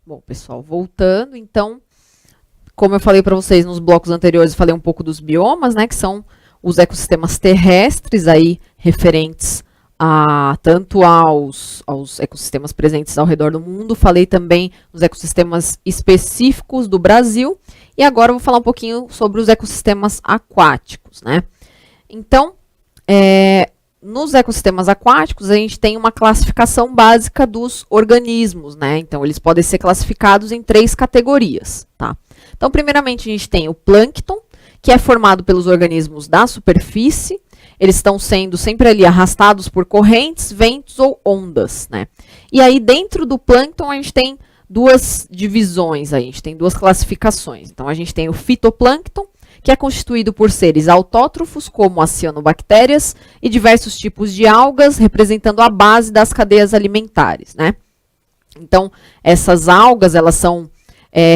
Bom, pessoal, voltando, então, como eu falei para vocês nos blocos anteriores, eu falei um pouco dos biomas, né, que são os ecossistemas terrestres aí referentes tanto aos ecossistemas presentes ao redor do mundo. Falei também dos ecossistemas específicos do Brasil. E agora eu vou falar um pouquinho sobre os ecossistemas aquáticos, né? Então, nos ecossistemas aquáticos, a gente tem uma classificação básica dos organismos, né? Então, eles podem ser classificados em 3 categorias, tá? Então, primeiramente, a gente tem o plâncton, que é formado pelos organismos da superfície. Eles estão sendo sempre ali arrastados por correntes, ventos ou ondas, né? E aí, dentro do plâncton, a gente tem 2 divisões, a gente tem 2 classificações. Então, a gente tem o fitoplâncton, que é constituído por seres autótrofos, como as cianobactérias, e diversos tipos de algas, representando a base das cadeias alimentares, né? Então, essas algas, elas são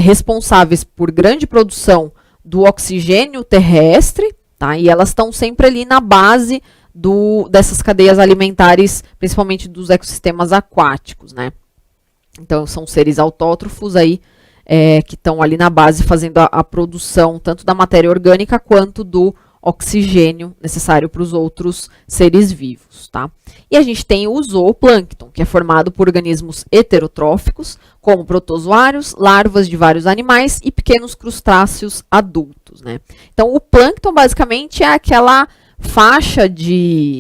responsáveis por grande produção do oxigênio terrestre, tá? E elas estão sempre ali na base dessas cadeias alimentares, principalmente dos ecossistemas aquáticos, né? Então, são seres autótrofos aí, que estão ali na base fazendo a produção tanto da matéria orgânica quanto do oxigênio necessário para os outros seres vivos, tá? E a gente tem o zooplâncton, que é formado por organismos heterotróficos, como protozoários, larvas de vários animais e pequenos crustáceos adultos, né? Então, o plâncton basicamente é aquela faixa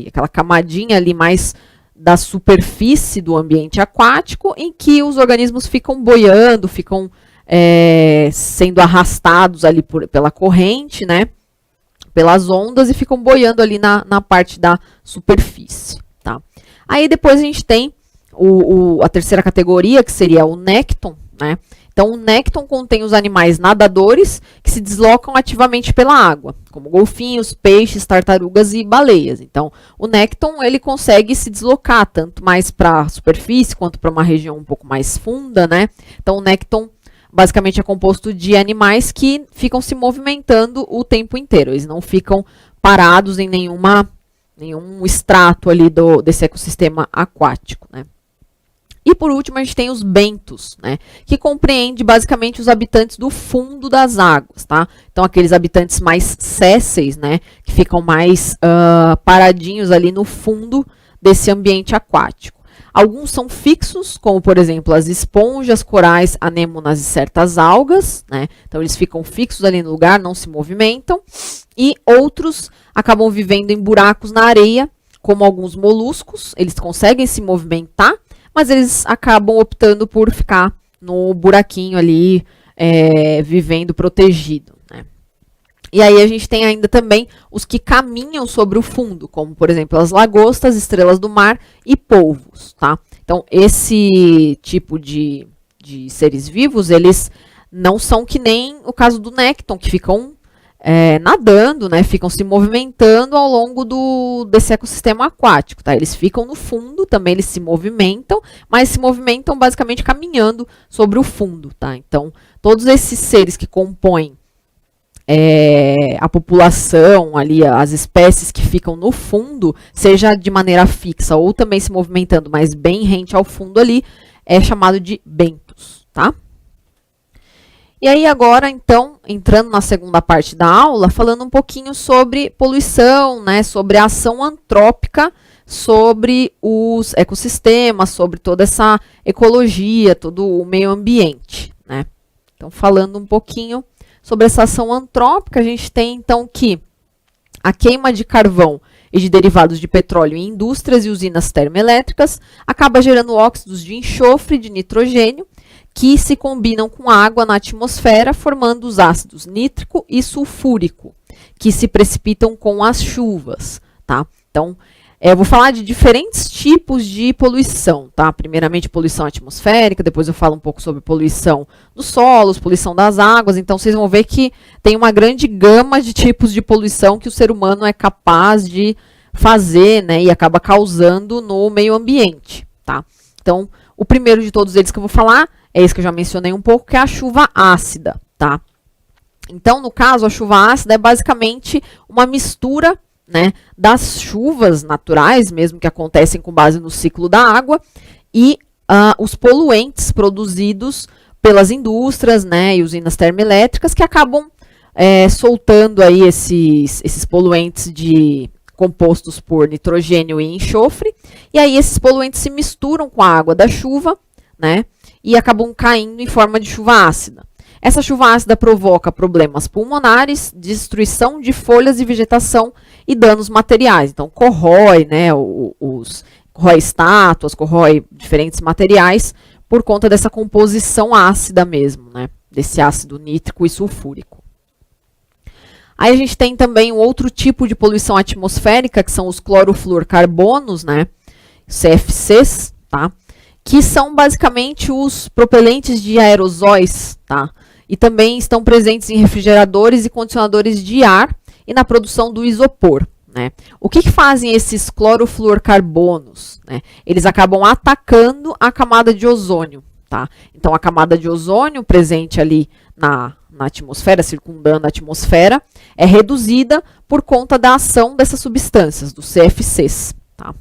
aquela camadinha ali mais da superfície do ambiente aquático, em que os organismos ficam boiando, ficam sendo arrastados ali pela corrente, né? Pelas ondas, e ficam boiando ali na parte da superfície, tá? Aí depois a gente tem a terceira categoria, que seria o nécton, né? Então, o nécton contém os animais nadadores que se deslocam ativamente pela água, como golfinhos, peixes, tartarugas e baleias. Então, o nécton, ele consegue se deslocar tanto mais para a superfície quanto para uma região um pouco mais funda, né? Então, o nécton basicamente é composto de animais que ficam se movimentando o tempo inteiro. Eles não ficam parados em nenhum extrato ali desse ecossistema aquático, né? E por último, a gente tem os bentos, né? Que compreende basicamente os habitantes do fundo das águas, tá? Então, aqueles habitantes mais sésseis, né? Que ficam mais paradinhos ali no fundo desse ambiente aquático. Alguns são fixos, como, por exemplo, as esponjas, corais, anêmonas e certas algas, né? Então, eles ficam fixos ali no lugar, não se movimentam. E outros acabam vivendo em buracos na areia, como alguns moluscos. Eles conseguem se movimentar, mas eles acabam optando por ficar no buraquinho ali, vivendo protegido, né? E aí a gente tem ainda também os que caminham sobre o fundo, como, por exemplo, as lagostas, estrelas do mar e polvos, tá? Então, esse tipo de seres vivos, eles não são que nem o caso do nécton, que ficam nadando, né? Ficam se movimentando ao longo desse ecossistema aquático, tá? Eles ficam no fundo, também eles se movimentam, mas se movimentam basicamente caminhando sobre o fundo, tá? Então, todos esses seres que compõem a população ali, as espécies que ficam no fundo, seja de maneira fixa ou também se movimentando, mas bem rente ao fundo ali, é chamado de bentos, tá? E aí agora, então, entrando na segunda parte da aula, falando um pouquinho sobre poluição, né, sobre a ação antrópica, sobre os ecossistemas, sobre toda essa ecologia, todo o meio ambiente, né? Então, falando um pouquinho sobre essa ação antrópica, a gente tem, então, que a queima de carvão e de derivados de petróleo em indústrias e usinas termoelétricas acaba gerando óxidos de enxofre e de nitrogênio, que se combinam com a água na atmosfera, formando os ácidos nítrico e sulfúrico, que se precipitam com as chuvas, tá? Então, eu vou falar de diferentes tipos de poluição, tá? Primeiramente, poluição atmosférica, depois eu falo um pouco sobre poluição dos solos, poluição das águas. Então, vocês vão ver que tem uma grande gama de tipos de poluição que o ser humano é capaz de fazer, né? E acaba causando no meio ambiente, tá? Então, o primeiro de todos eles que eu vou falar é esse que eu já mencionei um pouco, que é a chuva ácida, tá? Então, no caso, a chuva ácida é basicamente uma mistura, né, das chuvas naturais, mesmo que acontecem com base no ciclo da água, e os poluentes produzidos pelas indústrias, né, e usinas termoelétricas que acabam soltando aí esses poluentes compostos por nitrogênio e enxofre, e aí esses poluentes se misturam com a água da chuva, né, e acabam caindo em forma de chuva ácida. Essa chuva ácida provoca problemas pulmonares, destruição de folhas de vegetação e danos materiais. Então, corrói, né, corrói estátuas, corrói diferentes materiais por conta dessa composição ácida mesmo, né, desse ácido nítrico e sulfúrico. Aí a gente tem também um outro tipo de poluição atmosférica, que são os clorofluorcarbonos, né, CFCs, tá, que são basicamente os propelentes de aerosóis, tá, e também estão presentes em refrigeradores e condicionadores de ar e na produção do isopor, né. O que fazem esses clorofluorcarbonos, né? Eles acabam atacando a camada de ozônio, tá? Então, a camada de ozônio presente ali na atmosfera, circundando a atmosfera, é reduzida por conta da ação dessas substâncias, dos CFCs, tá?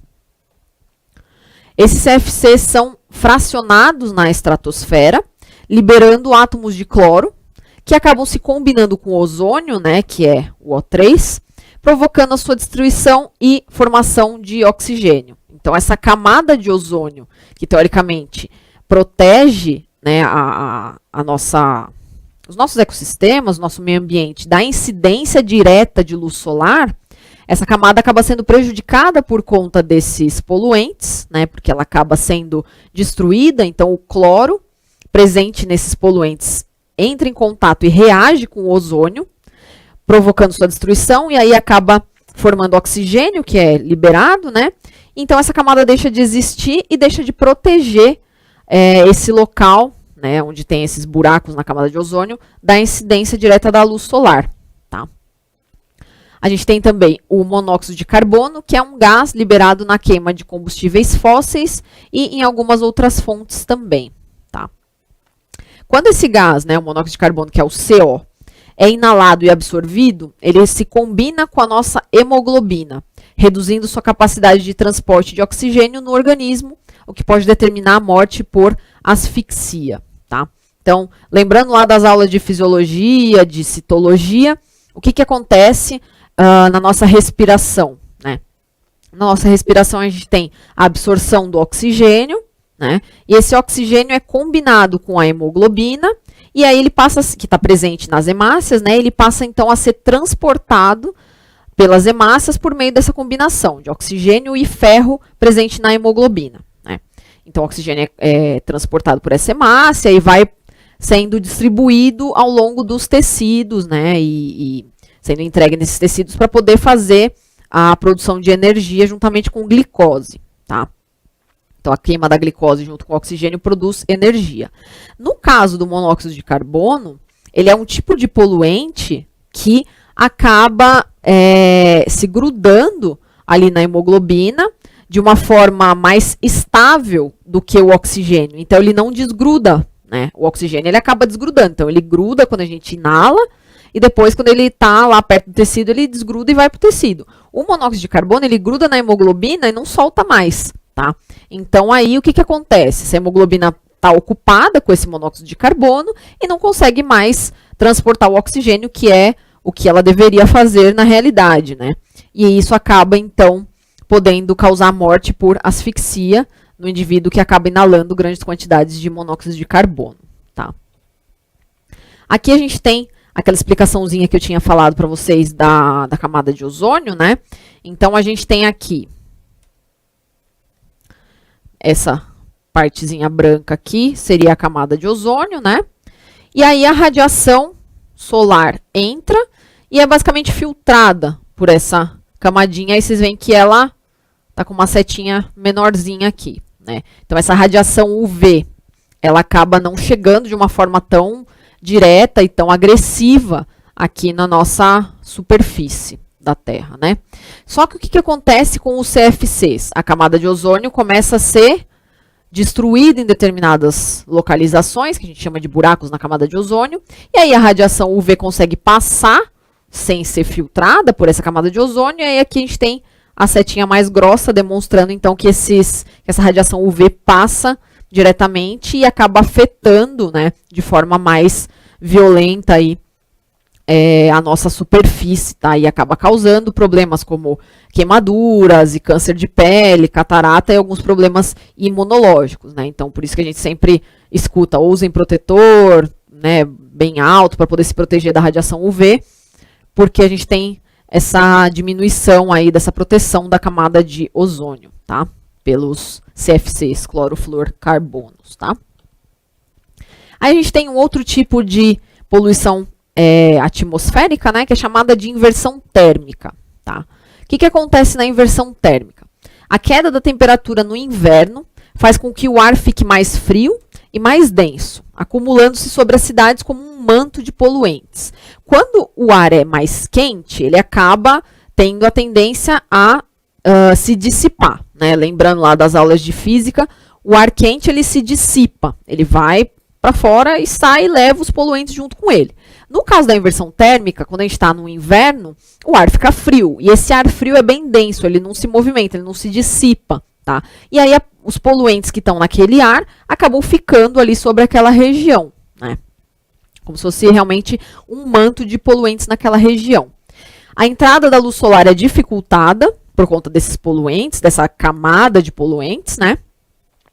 Esses CFCs são fracionados na estratosfera, liberando átomos de cloro, que acabam se combinando com o ozônio, né, que é o O3, provocando a sua destruição e formação de oxigênio. Então, essa camada de ozônio, que teoricamente protege, né, os nossos ecossistemas, o nosso meio ambiente, da incidência direta de luz solar, essa camada acaba sendo prejudicada por conta desses poluentes, né, porque ela acaba sendo destruída. Então, o cloro presente nesses poluentes entra em contato e reage com o ozônio, provocando sua destruição, e aí acaba formando oxigênio, que é liberado, né? Então, essa camada deixa de existir e deixa de proteger esse local, né, onde tem esses buracos na camada de ozônio, da incidência direta da luz solar, tá? A gente tem também o monóxido de carbono, que é um gás liberado na queima de combustíveis fósseis e em algumas outras fontes também, tá? Quando esse gás, né, o monóxido de carbono, que é o CO, é inalado e absorvido, ele se combina com a nossa hemoglobina, reduzindo sua capacidade de transporte de oxigênio no organismo, o que pode determinar a morte por asfixia, tá? Então, lembrando lá das aulas de fisiologia, de citologia, o que acontece na nossa respiração, né? Na nossa respiração a gente tem a absorção do oxigênio, né? E esse oxigênio é combinado com a hemoglobina, e aí ele passa, que está presente nas hemácias, né? Ele passa então a ser transportado pelas hemácias por meio dessa combinação de oxigênio e ferro presente na hemoglobina, né? Então, o oxigênio é transportado por essa hemácia e vai sendo distribuído ao longo dos tecidos, né? E sendo entregue nesses tecidos para poder fazer a produção de energia juntamente com glicose, tá? Então, a queima da glicose junto com o oxigênio produz energia. No caso do monóxido de carbono, ele é um tipo de poluente que acaba se grudando ali na hemoglobina de uma forma mais estável do que o oxigênio. Então, ele não desgruda, né? O oxigênio ele acaba desgrudando. Então, ele gruda quando a gente inala e depois, quando ele está lá perto do tecido, ele desgruda e vai para o tecido. O monóxido de carbono, ele gruda na hemoglobina e não solta mais, tá? Então, aí, o que acontece? Essa hemoglobina está ocupada com esse monóxido de carbono e não consegue mais transportar o oxigênio, que é o que ela deveria fazer na realidade, né? E isso acaba, então, podendo causar morte por asfixia no indivíduo que acaba inalando grandes quantidades de monóxido de carbono, tá? Aqui a gente tem aquela explicaçãozinha que eu tinha falado para vocês da camada de ozônio, né? Então, a gente tem aqui essa partezinha branca aqui, seria a camada de ozônio, né? E aí, a radiação solar entra e é basicamente filtrada por essa camadinha. Aí, vocês veem que ela tá com uma setinha menorzinha aqui, né? Então, essa radiação UV, ela acaba não chegando de uma forma tão direta e tão agressiva aqui na nossa superfície da Terra, né? Só que o que acontece com os CFCs? A camada de ozônio começa a ser destruída em determinadas localizações, que a gente chama de buracos na camada de ozônio, e aí a radiação UV consegue passar sem ser filtrada por essa camada de ozônio, e aí aqui a gente tem a setinha mais grossa, demonstrando então que essa radiação UV passa diretamente e acaba afetando, né, de forma mais violenta aí, a nossa superfície, tá? E acaba causando problemas como queimaduras e câncer de pele, catarata e alguns problemas imunológicos, né? Então, por isso que a gente sempre escuta, usem protetor, né, bem alto para poder se proteger da radiação UV, porque a gente tem essa diminuição aí dessa proteção da camada de ozônio, tá? Pelos CFCs, clorofluorcarbonos, tá? Aí a gente tem um outro tipo de poluição atmosférica, né, que é chamada de inversão térmica, tá? O que acontece na inversão térmica? A queda da temperatura no inverno faz com que o ar fique mais frio e mais denso, acumulando-se sobre as cidades como um manto de poluentes. Quando o ar é mais quente, ele acaba tendo a tendência a se dissipar, né? Lembrando lá das aulas de física, o ar quente ele se dissipa, ele vai para fora e sai e leva os poluentes junto com ele. No caso da inversão térmica, quando a gente está no inverno, o ar fica frio. E esse ar frio é bem denso, ele não se movimenta, ele não se dissipa, tá? E aí os poluentes que estão naquele ar acabam ficando ali sobre aquela região, né? Como se fosse realmente um manto de poluentes naquela região. A entrada da luz solar é dificultada por conta desses poluentes, dessa camada de poluentes, né?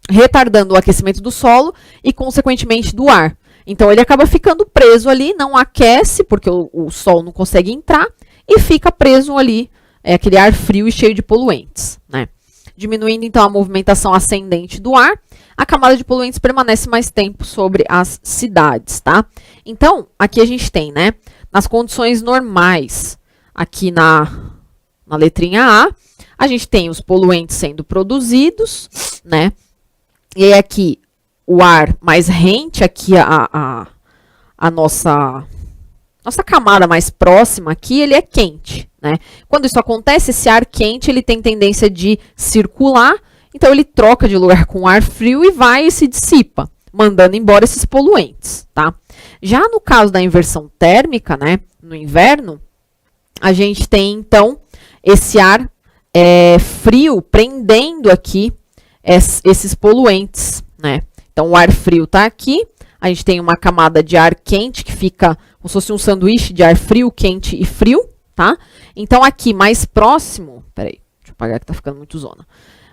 Retardando o aquecimento do solo e, consequentemente, do ar. Então, ele acaba ficando preso ali, não aquece, porque o sol não consegue entrar, e fica preso ali, aquele ar frio e cheio de poluentes, né? Diminuindo, então, a movimentação ascendente do ar, a camada de poluentes permanece mais tempo sobre as cidades, tá? Então, aqui a gente tem, né, nas condições normais, aqui na letrinha a gente tem os poluentes sendo produzidos, né? E aí aqui, o ar mais rente, aqui a nossa camada mais próxima aqui, ele é quente, né? Quando isso acontece, esse ar quente, ele tem tendência de circular, então ele troca de lugar com o ar frio e vai e se dissipa, mandando embora esses poluentes, tá? Já no caso da inversão térmica, né, no inverno, a gente tem, então, esse ar frio prendendo aqui esses poluentes, né? Então, o ar frio está aqui, a gente tem uma camada de ar quente que fica como se fosse um sanduíche de ar frio, quente e frio, tá? Então, aqui mais próximo, peraí, deixa eu apagar que está ficando muito zona.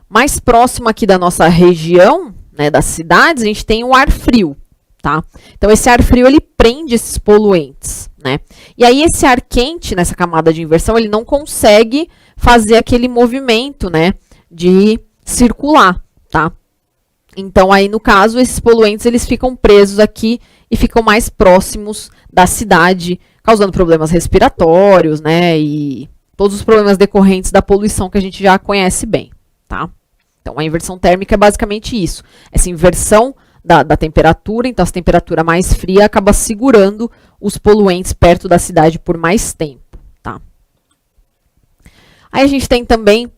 Mais próximo aqui da nossa região, né, das cidades, a gente tem o ar frio, tá? Então, esse ar frio, ele prende esses poluentes, né? E aí, esse ar quente, nessa camada de inversão, ele não consegue fazer aquele movimento, né, de circular, tá? Então, aí, no caso, esses poluentes, eles ficam presos aqui e ficam mais próximos da cidade, causando problemas respiratórios, né, e todos os problemas decorrentes da poluição que a gente já conhece bem, tá? Então, a inversão térmica é basicamente isso, essa inversão da temperatura, então, essa temperatura mais fria acaba segurando os poluentes perto da cidade por mais tempo, tá? Aí, a gente tem também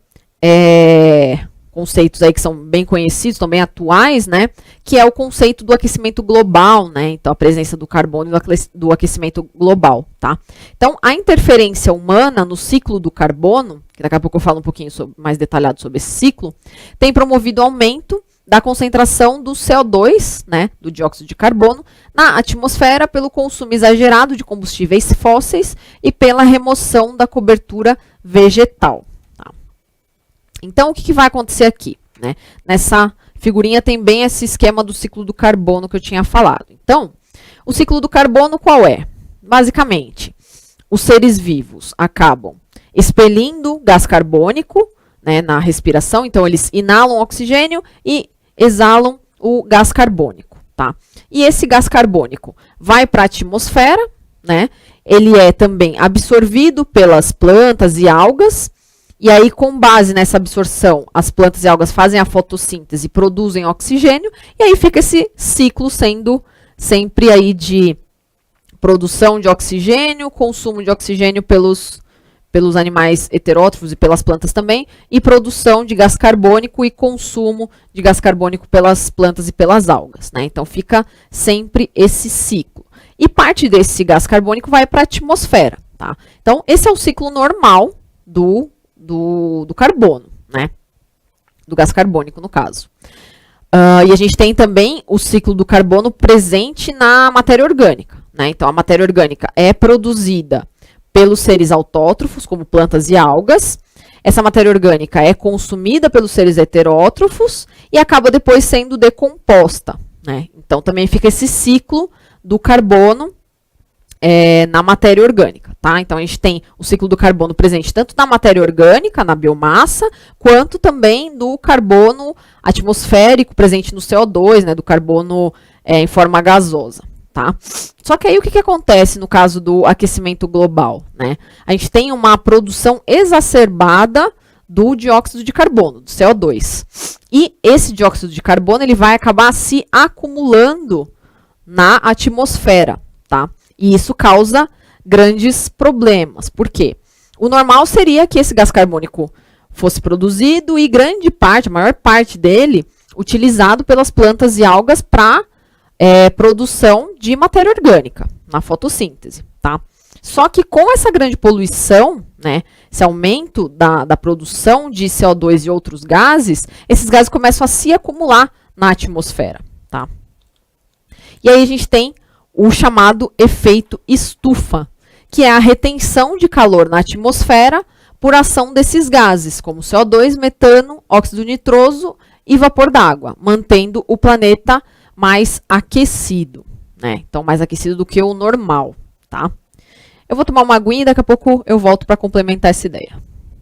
conceitos aí que são bem conhecidos, também atuais, né, que é o conceito do aquecimento global, né, então a presença do carbono e do aquecimento global, tá? Então, a interferência humana no ciclo do carbono, que daqui a pouco eu falo um pouquinho mais detalhado sobre esse ciclo, tem promovido o aumento da concentração do CO2, né, do dióxido de carbono, na atmosfera pelo consumo exagerado de combustíveis fósseis e pela remoção da cobertura vegetal. Então, o que vai acontecer aqui, né? Nessa figurinha tem bem esse esquema do ciclo do carbono que eu tinha falado. Então, o ciclo do carbono qual é? Basicamente, os seres vivos acabam expelindo gás carbônico, né, na respiração, então eles inalam oxigênio e exalam o gás carbônico, tá? E esse gás carbônico vai para a atmosfera, né? Ele é também absorvido pelas plantas e algas. E aí, com base nessa absorção, as plantas e algas fazem a fotossíntese e produzem oxigênio, e aí fica esse ciclo sendo sempre aí de produção de oxigênio, consumo de oxigênio pelos animais heterótrofos e pelas plantas também, e produção de gás carbônico e consumo de gás carbônico pelas plantas e pelas algas, né? Então, fica sempre esse ciclo. E parte desse gás carbônico vai para a atmosfera, tá? Então, esse é o ciclo normal do carbono, né? Do gás carbônico, no caso. E a gente tem também o ciclo do carbono presente na matéria orgânica, né? Então, a matéria orgânica é produzida pelos seres autótrofos, como plantas e algas. Essa matéria orgânica é consumida pelos seres heterótrofos e acaba depois sendo decomposta, né? Então, também fica esse ciclo do carbono na matéria orgânica, tá? Então, a gente tem o ciclo do carbono presente tanto na matéria orgânica, na biomassa, quanto também do carbono atmosférico presente no CO2, né? Do carbono em forma gasosa, tá? Só que aí o que acontece no caso do aquecimento global, né? A gente tem uma produção exacerbada do dióxido de carbono, do CO2. E esse dióxido de carbono, ele vai acabar se acumulando na atmosfera, tá? E isso causa grandes problemas. Por quê? O normal seria que esse gás carbônico fosse produzido e grande parte, a maior parte dele, utilizado pelas plantas e algas para produção de matéria orgânica, na fotossíntese, tá? Só que com essa grande poluição, né, esse aumento da produção de CO2 e outros gases, esses gases começam a se acumular na atmosfera, tá? E aí a gente tem o chamado efeito estufa, que é a retenção de calor na atmosfera por ação desses gases, como CO2, metano, óxido nitroso e vapor d'água, mantendo o planeta mais aquecido, né? Então, mais aquecido do que o normal, tá? Eu vou tomar uma aguinha e daqui a pouco eu volto para complementar essa ideia.